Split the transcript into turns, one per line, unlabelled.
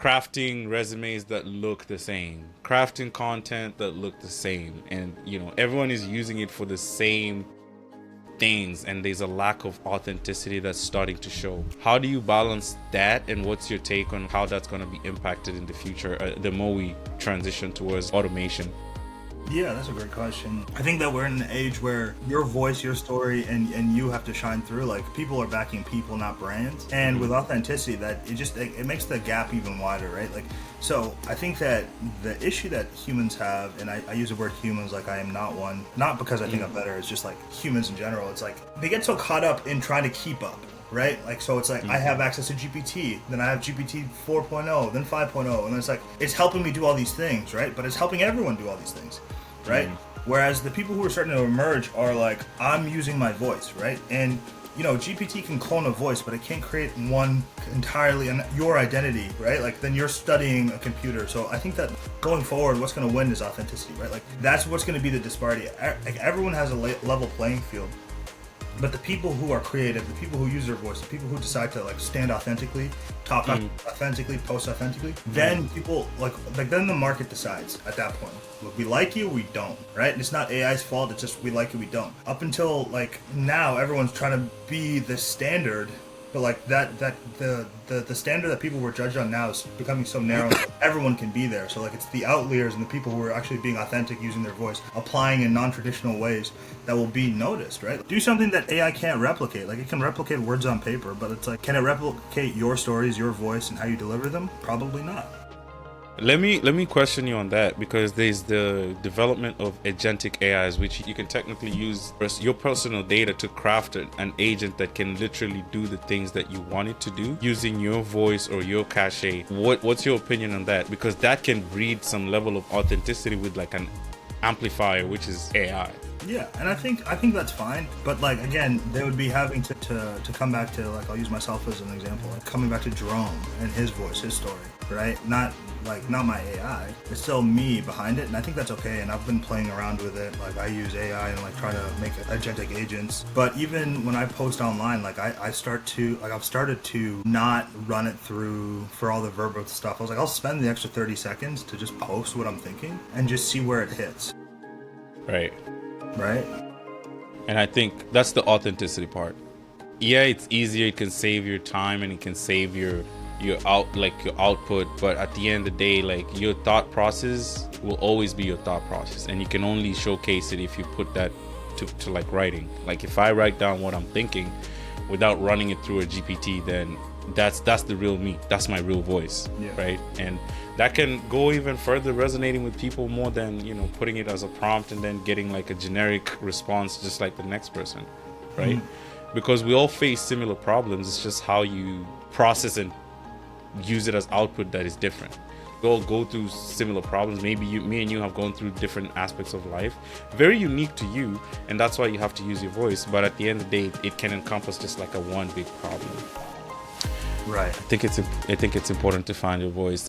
crafting resumes that look the same, crafting content that look the same, and everyone is using it for the same things, and there's a lack of authenticity that's starting to show. How do you balance that, and what's your take on how that's going to be impacted in the future, the more we transition towards automation?
Yeah, that's a great question. I think that we're in an age where your voice, your story, and you have to shine through. Like, people are backing people, not brands. And with authenticity, that it makes the gap even wider, right? Like, so I think that the issue that humans have, and I use the word humans like I am not one, not because I think I'm better, it's just like humans in general. It's like they get so caught up in trying to keep up. Right? Like, so it's like I have access to GPT, then I have GPT 4.0, then 5.0, and it's like it's helping me do all these things, right? But it's helping everyone do all these things, right? Whereas the people who are starting to emerge are like, I'm using my voice, right? And GPT can clone a voice, but it can't create one entirely and your identity, right? Like, then you're studying a computer. So I think that going forward, what's going to win is authenticity, right? Like, that's what's going to be the disparity. Like, everyone has a level playing field. But the people who are creative, the people who use their voice, the people who decide to like stand authentically, talk authentically, post authentically, then people then the market decides at that point. Look, we like you, we don't, right? And it's not AI's fault, it's just we like you, we don't. Up until like now, everyone's trying to be the standard, but like the standard that people were judged on now is becoming so narrow that everyone can be there. So like it's the outliers and the people who are actually being authentic, using their voice, applying in non-traditional ways that will be noticed, right? Do something that AI can't replicate. Like, it can replicate words on paper, but it's like, can it replicate your stories, your voice, and how you deliver them? Probably not.
Let me question you on that, because there's the development of agentic AIs, which you can technically use your personal data to craft an agent that can literally do the things that you want it to do using your voice or your cachet. What's your opinion on that? Because that can breed some level of authenticity with like an amplifier, which is AI.
Yeah, and I think that's fine, but like, again, they would be having to come back to, like, I'll use myself as an example, like coming back to Jerome and his voice, his story, right? Not my AI. It's still me behind it, and I think that's okay. And I've been playing around with it. Like, I use AI and like try to make agentic agents. But even when I post online, like I've started to not run it through for all the verbal stuff. I was like, I'll spend the extra 30 seconds to just post what I'm thinking and just see where it hits.
Right. And I think that's the authenticity part. Yeah, it's easier, it can save your time and it can save your output, but at the end of the day, like, your thought process will always be your thought process, and you can only showcase it if you put that to like writing. Like, if I write down what I'm thinking without running it through a GPT, then that's the real me, that's my real voice. Right? And that can go even further, resonating with people more than putting it as a prompt and then getting like a generic response just like the next person, right? Because we all face similar problems. It's just how you process and use it as output that is different. We all go through similar problems. Maybe me and you have gone through different aspects of life, very unique to you, and that's why you have to use your voice. But at the end of the day, it can encompass just like a one big problem.
Right.
I think it's important to find your voice.